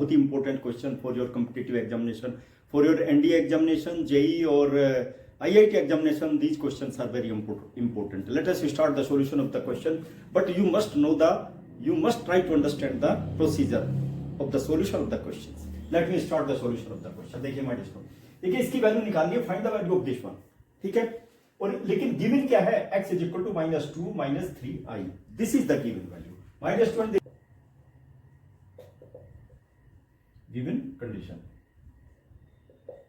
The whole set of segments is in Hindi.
बहुत ही important question for your competitive examination, for your NDA examination, JEE और IIT examination. These questions are very important. Let us start the solution of the question, but you must try to understand the procedure of the solution of the questions. Let me start the solution of the question. देखिए my dear, देखिए इसकी वैल्यू निकालनी है, find the value of this one, ठीक है। और लेकिन गिवन क्या है, x is equal to -2 - 3i, this is the given value my dear student. Given condition,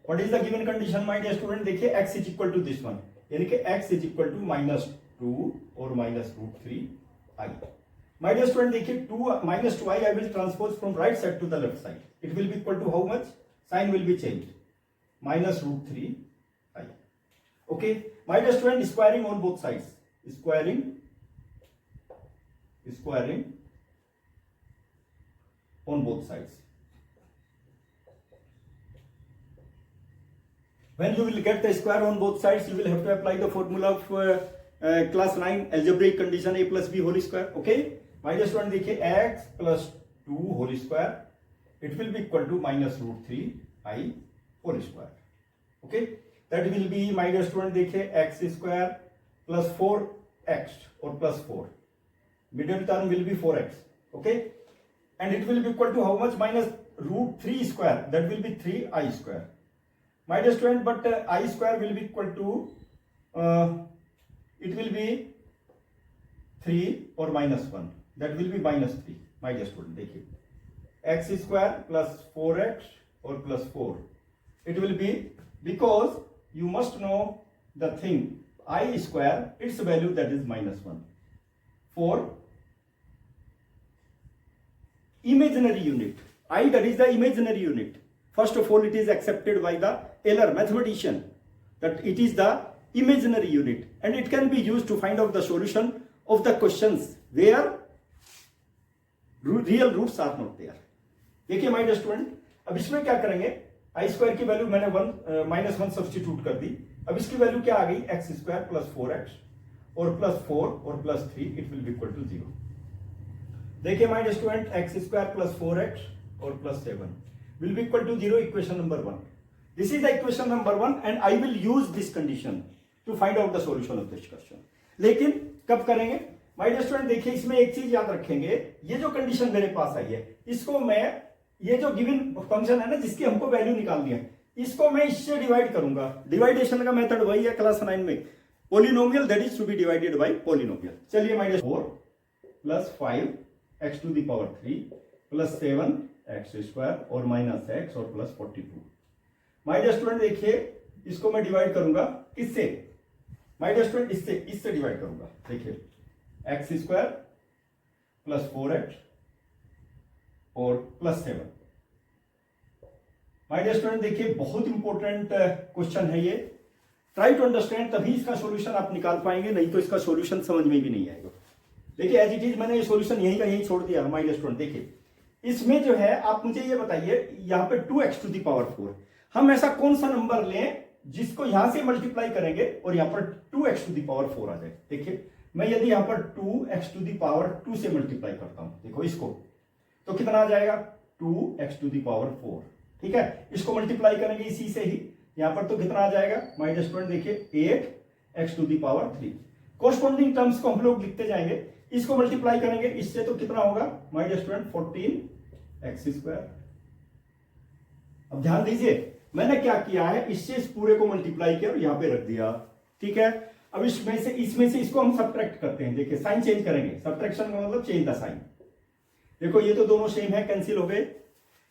what is the given condition my dear student? देखिए x is equal to this one, यानी कि x इज इक्वल टू -2 और -√3i। माय डियर स्टूडेंट देखिए 2 -2i I will transpose from right side to the left side, it will be equal to how much, sign will be changed, -√3i। okay my dear student, squaring on both sides, squaring on both sides. When you will get the square on both sides, you will have to apply the formula of class 9 algebraic condition a plus b whole square. Okay my dear student, देखिए x plus 2 whole square, it will be equal to -√3i whole square. okay that will be my dear student, देखिए x square plus 4x और plus 4, middle term will be 4x. okay and it will be equal to how much, -√3 square, that will be 3i square. my dear student, but I square will be equal to it will be 3 or -1, that will be -3. my dear student देखिए x square plus 4x or plus 4, it will be, because you must know the thing I square, its value that is -1 for imaginary unit. I, that is the imaginary unit. First of all, it is accepted by the Euler mathematician that it is the imaginary unit, and it can be used to find out the solution of the questions where real roots are not there. देखिए my dear student, अब इसमें क्या करेंगे, आई स्क्वायर की वैल्यू मैंने -1 सब्स्टिट्यूट कर दी। अब इसकी वैल्यू क्या आ गई, x स्क्वायर प्लस 4x और +4 और +3, it will be equal to 0। देखिए my dear student, x square plus 4x और +7 will be equal to 0, equation number 1। This is the equation number 1 and I will use this condition to find out the solution of this question. लेकिन कब करेंगे माय डियर स्टूडेंट? देखिए इसमें एक चीज याद रखेंगे, ये जो कंडीशन मेरे पास आई है, इसको मैं, ये जो गिवन फंक्शन है ना जिसकी हमको वैल्यू निकालनी है, इसको मैं इससे डिवाइड करूंगा। डिवाइडेशन का मेथड वही है क्लास 9 में, polynomial that is to be divided by polynomial. चलिए my dear, 4 + 5x to the power 3 + 7x square और -x और +42। माय डियर स्टूडेंट देखिए इसको मैं डिवाइड करूंगा किससे माय डियर स्टूडेंट, इससे डिवाइड करूंगा। देखिए x स्क्वायर प्लस 4x और +7। माय डियर स्टूडेंट देखिए बहुत इंपॉर्टेंट क्वेश्चन है ये, ट्राई टू अंडरस्टैंड, तभी इसका सॉल्यूशन आप निकाल पाएंगे, नहीं तो इसका सॉल्यूशन समझ में भी नहीं आएगा। देखिए एज इट इज मैंने ये सॉल्यूशन यहीं का यहीं छोड़ दिया। माय डियर स्टूडेंट देखिए इसमें जो है, आप मुझे ये बताइए, यहाँ पे 2x टू द पावर 4, हम ऐसा कौन सा नंबर लें जिसको यहां से मल्टीप्लाई करेंगे और यहां पर 2x टू द पावर 4 आ जाए। देखिए मैं यदि यहां पर 2x टू द पावर 2 से मल्टीप्लाई करता हूं, देखो इसको, तो कितना आ जाएगा, 2x टू द पावर 4, ठीक है। इसको मल्टीप्लाई करेंगे इसी से ही, यहां पर तो कितना आ जाएगा माय डियर स्टूडेंट, देखिए 8x to the power 3। Corresponding terms को हम लोग लिखते जाएंगे, इसको मल्टीप्लाई करेंगे इससे तो कितना होगा my dear student, 14x square. अब ध्यान दीजिए मैंने क्या किया है, इससे इस पूरे को मल्टीप्लाई किया और यहां पे रख दिया, ठीक है। अब इसमें से इसको हम सब्ट्रैक्ट करते हैं। देखिए साइन चेंज करेंगे, सब्ट्रैक्शन का मतलब चेंज द साइन। देखो ये तो दोनों सेम है, कैंसिल हो गए।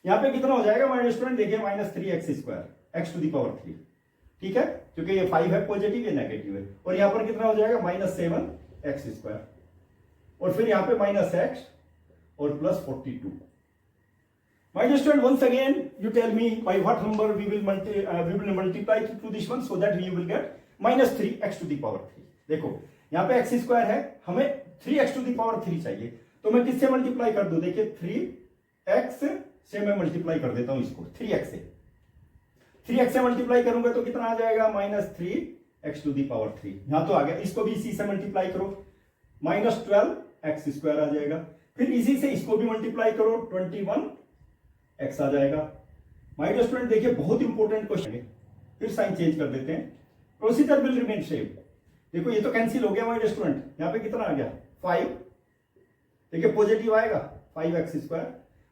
यहां पे कितना हो जाएगा माय डियर स्टूडेंट, देखिए -3x square x to the power 3, ठीक है, क्योंकि ये 5 है पॉजिटिव, ये नेगेटिव है। और यहां पर कितना हो जाएगा -7x स्क्वायर और फिर यहां पे -x और +42। My dear student, once again you tell me by what number we will multiply to this one so that we will get -3x to the power 3। देखो यहाँ पे x स्क्वायर है, हमें 3x to the power 3 चाहिए, तो मैं किससे मल्टीप्लाई कर दूं? देखिए 3x से मैं मल्टीप्लाई कर देता हूं इसको, 3x से मल्टीप्लाई करूंगा तो कितना आ जाएगा, -3x to the power 3। यहां तो आ गया, इसको भी इसी से मल्टीप्लाई करो, -12x स्क्वायर आ जाएगा। फिर इसी से इसको भी मल्टीप्लाई करो, 21 एक्स आ जाएगा। माय डियर स्टूडेंट देखिए बहुत इंपॉर्टेंट क्वेश्चन है, फिर साइन चेंज कर देते हैं। Procedure will remain same. देखो ये तो कैंसिल हो गया माय डियर स्टूडेंट, यहाँ पे कितना आ गया 5, देखिए पॉजिटिव आएगा 5x²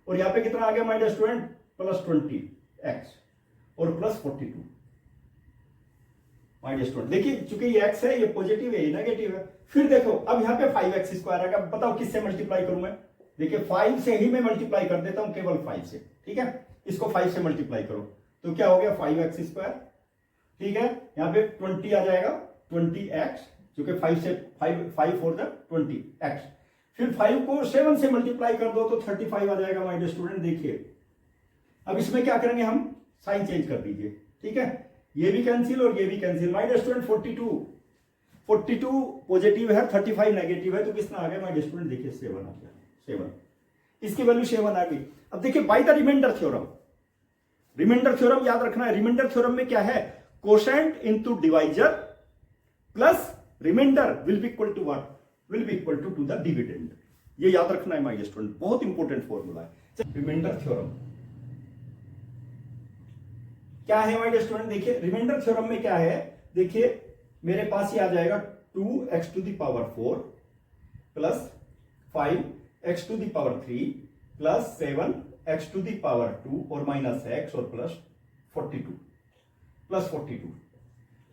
और यहाँ पे कितना आ गया माय डियर स्टूडेंट +20x और +42 माय डियर स्टूडेंट। देखिए चूंकि ये x है, ये पॉजिटिव है, ये नेगेटिव है। फिर देखो अब यहाँ पे 5x² आएगा, बताओ किससे मल्टीप्लाई करूं मैं? देखिए 5 से ही मैं मल्टीप्लाई कर देता हूं, केवल 5 से, ठीक है। इसको 5 से मल्टीप्लाई करो तो क्या हो गया 5x², ठीक है। यहाँ पे 20 आ जाएगा 20x, क्योंकि 5 से 5 4 20x। फिर 5 को 7 से मल्टीप्लाई कर दो तो 35 आ जाएगा माय डियर स्टूडेंट। देखिए अब इसमें क्या करेंगे हम, साइन चेंज कर दीजिए, ठीक है। ये भी कैंसिल और ये भी cancel. My dear student 42 positive है, 35 नेगेटिव है, तो कितना आ गया माय डियर स्टूडेंट? देखिए 7 आ गया, 7, इसकी वैल्यू 7 आ गई। अब देखिए by the remainder theorem, remainder theorem याद रखना है। रिमाइंडर थ्योरम में क्या है, quotient into divisor plus remainder will be equal to what? Will be equal to the dividend. ये याद रखना है माय डियर स्टूडेंट, बहुत इंपॉर्टेंट फॉर्मूला है। रिमाइंडर थ्योरम क्या है माय डियर स्टूडेंट? देखिए रिमाइंडर थ्योरम में क्या है, देखिए मेरे पास ये आ जाएगा 2x⁴ plus 5x⁴ plus 7x⁴ और माइनस x और प्लस 42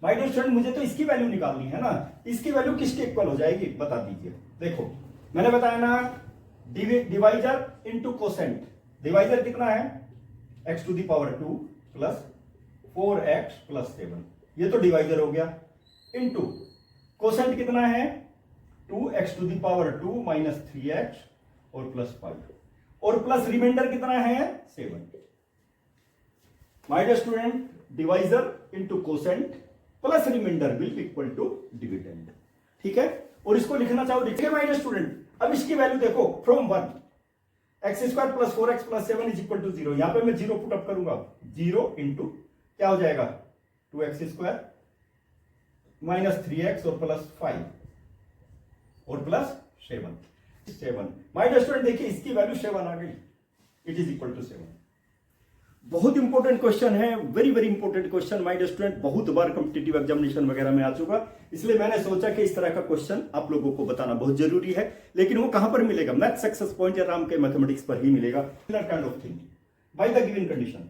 माय डियर स्टूडेंट। मुझे तो इसकी वैल्यू निकालनी है ना, इसकी वैल्यू किसके इक्वल हो जाएगी बता दीजिए। देखो मैंने बताया ना, डिवाइजर इनटू कोसेंट। डिवाइजर कितना है x⁴ प्लस 4x प्लस 7, ये तो डिवाइजर हो गया। इनटू कोसेंट कितना है 2x⁴ माइनस 3x और प्लस 5 और प्लस रिमाइंडर कितना है 7। My dear student divisor into quotient plus remainder will be equal to dividend, ठीक है। और इसको लिखना चाहो लिखिए माय डियर स्टूडेंट। अब इसकी वैल्यू देखो from 1 x² plus 4x plus 7 is equal to 0। यहां पे मैं 0 पुट अप करूंगा, 0 इंटू क्या हो जाएगा 2x² माइनस 3x और प्लस 5 और प्लस 7। माय डियर स्टूडेंट देखिए इसकी वैल्यू 7 आ गई, इट इज इक्वल टू 7। बहुत इंपॉर्टेंट क्वेश्चन है, very very important question my dear student. बहुत बार कॉम्पिटिटिव एग्जामिनेशन वगैरह में आ चुका, इसलिए मैंने सोचा कि इस तरह का क्वेश्चन आप लोगों को बताना बहुत जरूरी है। लेकिन वो कहां पर मिलेगा? मैथ सक्सेस पॉइंट या राम के मैथमेटिक्स पर ही मिलेगा। Kind of thing by the given condition,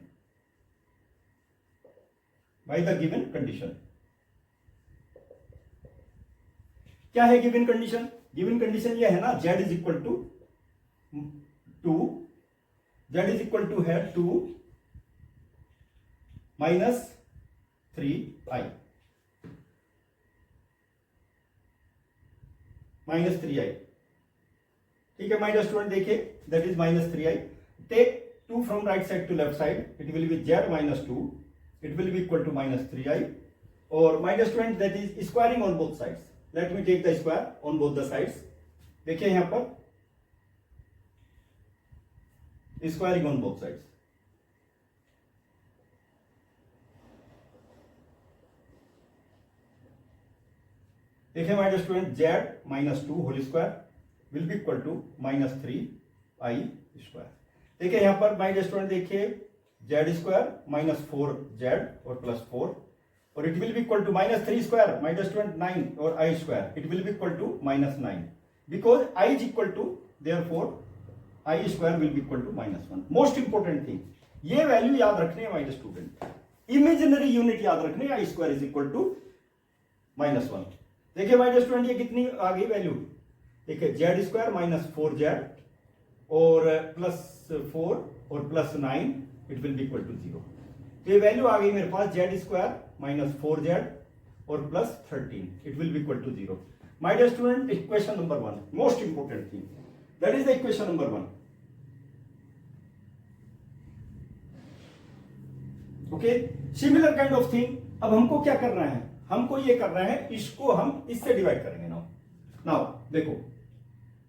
by the given condition. क्या है गिवन कंडीशन? गिवन कंडीशन ये है ना, z is equal to 2, z is equal to है 2 माइनस 3i माइनस 3i, ठीक है माय डियर स्टूडेंट। देखिए that is minus 3i। Take 2 फ्रॉम right side to left side, it will be z minus 2, it will be equal to minus 3i। और my dear student that is squaring on both sides. Let me take the square on both the sides. देखिए यहां पर स्क्वायरिंग ऑन बोथ साइड्स, देखिए my dear student z minus 2 whole square will be equal to minus 3i square. देखिए यहां पर माय डियर स्टूडेंट देखिए z² माइनस 4z और प्लस 4 और it will be equal to minus 3 square my dear student 9 और i square, it will be equal to minus 9 because i is equal to therefore i square will be equal to minus 1। Most important thing ये वैल्यू याद रखनी है my dear student, imaginary unit याद रखनी है, i square is equal to minus 1। देखिए माय डियर स्टूडेंट ये कितनी आ गई वैल्यू? देखिए z² माइनस 4z और प्लस 4 और plus 9 it will be equal to 0। तो ये वैल्यू आ गई मेरे पास z² माइनस 4z और plus 13 it will be equal to 0। My dear student equation number 1 most important thing, that is the equation number 1। Okay, similar kind of thing. अब हमको क्या करना है? हमको ये करना है, इसको हम इससे डिवाइड करेंगे। नाउ देखो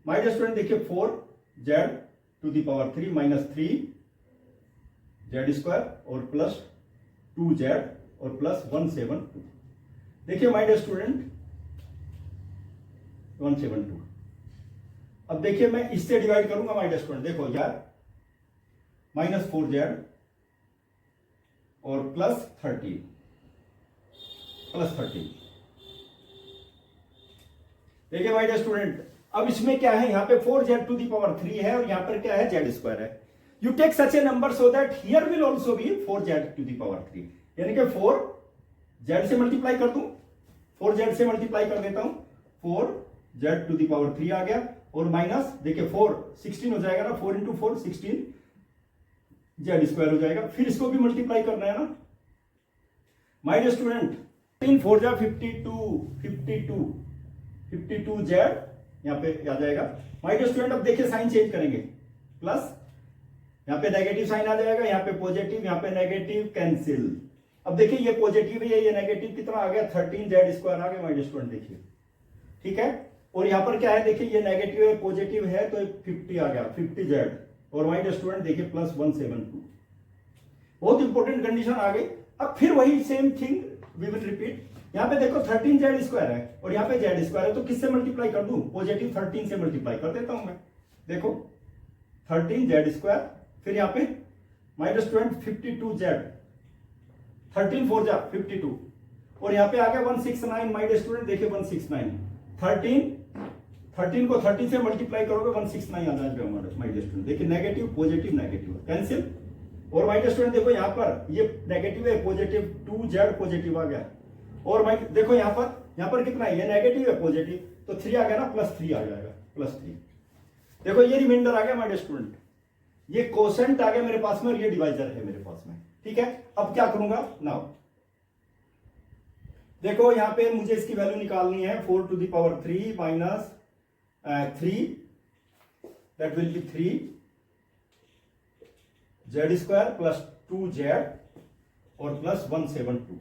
माय डियर स्टूडेंट देखिए 4z⁴ माइनस 3z² और प्लस 2z और प्लस 172। देखिए माय डियर स्टूडेंट 172। अब देखिए मैं इससे डिवाइड करूंगा माय डियर स्टूडेंट। देखो यार -4z और +13 देखिए माय डियर स्टूडेंट, अब इसमें क्या है, यहाँ पे 4z⁻³ है और यहाँ पर क्या है, z² है। You take such a number so that here will also be 4z⁻3, यानी कि 4z से मल्टीप्लाई कर दूं, 4z से मल्टीप्लाई कर देता हूं, 4z⁻3 आ गया और माइनस देखिए 4 16 हो जाएगा ना, 4 × 4 16 z² हो जाएगा। फिर इसको भी मल्टीप्लाई करना है ना माय डियर स्टूडेंट, 3 4 जा 52z यहाँ पे आ जाएगा। माय डियर स्टूडेंट अब देखिए साइन चेंज करेंगे, प्लस यहाँ पे नेगेटिव साइन आ जाएगा, यहाँ पे पॉजिटिव, यहाँ पे नेगेटिव, कैंसिल। अब देखिए ये पॉजिटिव है, ये नेगेटिव कितना आ गया, 13z² आ गया माय डियर स्टूडेंट, देखिए ठीक है। और यहाँ पर क्या है, देखिए ये नेगेटिव है पॉजिटिव है तो 50 आ गया, 50z और माय डियर स्टूडेंट देखिए +172। बहुत इंपॉर्टेंट कंडीशन आ गई। अब फिर वही same thing we will repeat. यहाँ पे देखो 13z² है और यहाँ पे z² है, तो किससे मल्टीप्लाई कर दूं, पॉजिटिव 13 से मल्टीप्लाई कर देता हूं मैं। देखो 13z², फिर यहाँ पे माय डियर स्टूडेंट 52z, 13 4 जा 52 और यहाँ पे आ गया 169 माय डियर स्टूडेंट, देखिए 169, 13 को 13 से मल्टीप्लाई करोगे 169 आ जाएगा माय डियर स्टूडेंट। देखिए नेगेटिव पॉजिटिव नेगेटिव कैंसिल। और माय डियर स्टूडेंट देखो यहाँ पर ये नेगेटिव है पॉजिटिव, 2z पॉजिटिव आ गया और माय देखो यहाँ पर कितना है, ये नेगेटिव है पॉजिटिव, तो 3 आ गया ना, +3 आ जाएगा, +3। देखो ये रिमाइंडर आ गया माय डियर स्टूडेंट, ये कोसेंट आ गया मेरे पास में और ये डिवाइजर है मेरे पास में, ठीक है। अब क्या करूंगा नाउ, देखो यहाँ पे मुझे इसकी वैल्यू निकालनी है, 4⁻³ minus 3 that will be 3z² + 2z और +172।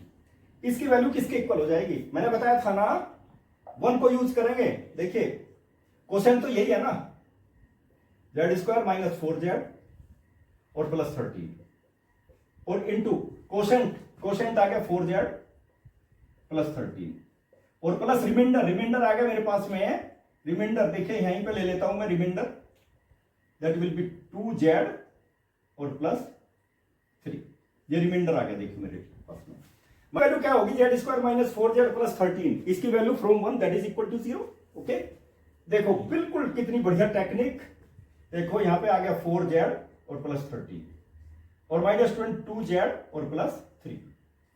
इसकी वैल्यू किसके इक्वल हो जाएगी, मैंने बताया था ना 1 को यूज करेंगे। देखिए कोसेंट तो यही है ना, z² - 4z और +13 और इंटू कोसेंट आ गया 4z +13 और प्लस रिमाइंडर आ गया मेरे पास में, रिमाइंडर देखिए यहीं पे ले लेता हूं मैं reminder, that will be 2z और +3, ये रिमाइंडर आ गया देखिए मेरे पास में। वैल्यू क्या होगी, z² - 4z +13, इसकी value from 1 that is equal to 0। Okay देखो बिल्कुल कितनी बढ़िया टेक्निक, देखो यहां पे आ गया 4z और +13 और माय डियर स्टूडेंट 2z और +3,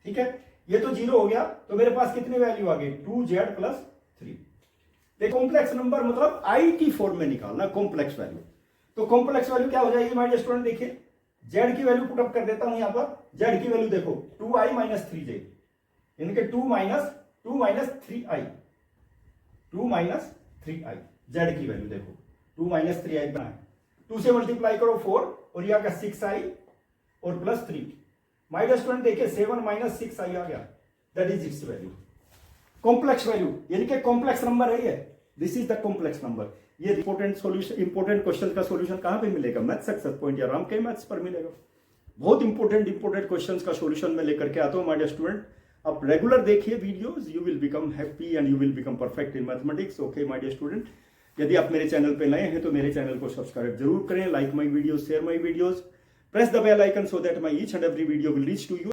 ठीक है। ये तो 0 हो गया, तो मेरे पास कितनी वैल्यू आ गई, 2z +3। देखो कॉम्प्लेक्स नंबर मतलब i की फॉर्म में निकालना कॉम्प्लेक्स वैल्यू, तो कॉम्प्लेक्स वैल्यू क्या हो जाएगी माय डियर स्टूडेंट, देखिए z की वैल्यू पुटअप कर देता हूं यहां पर, z की वैल्यू देखो 2i - 3j, यानी कि 2 - 3i, 2 - 3i, z की वैल्यू देखो 2 - 3i बना है, 2 से मल्टीप्लाई करो 4 और ये आ गया 6i और +3। माय डियर स्टूडेंट देखिए 7 - 6i आ गया, that is it's value, complex value, यानी कि कॉम्प्लेक्स नंबर है ये, this is the complex number. ये इंपॉर्टेंट क्वेश्चन का सॉल्यूशन कहां पे मिलेगा, मैथ्स सक्सेस पॉइंट या राम के मैथ्स पर मिलेगा। बहुत इंपॉर्टेंट क्वेश्चंस का सॉल्यूशन मैं लेकर के आता हूं माय डियर स्टूडेंट। आप रेगुलर देखिए videos, you will become happy and you will become perfect in mathematics. Okay my dear student, यदि आप मेरे चैनल पे नए हैं तो मेरे चैनल को सब्सक्राइब जरूर करें, like my videos, share my videos, press the bell icon so that my each and every video will reach to you.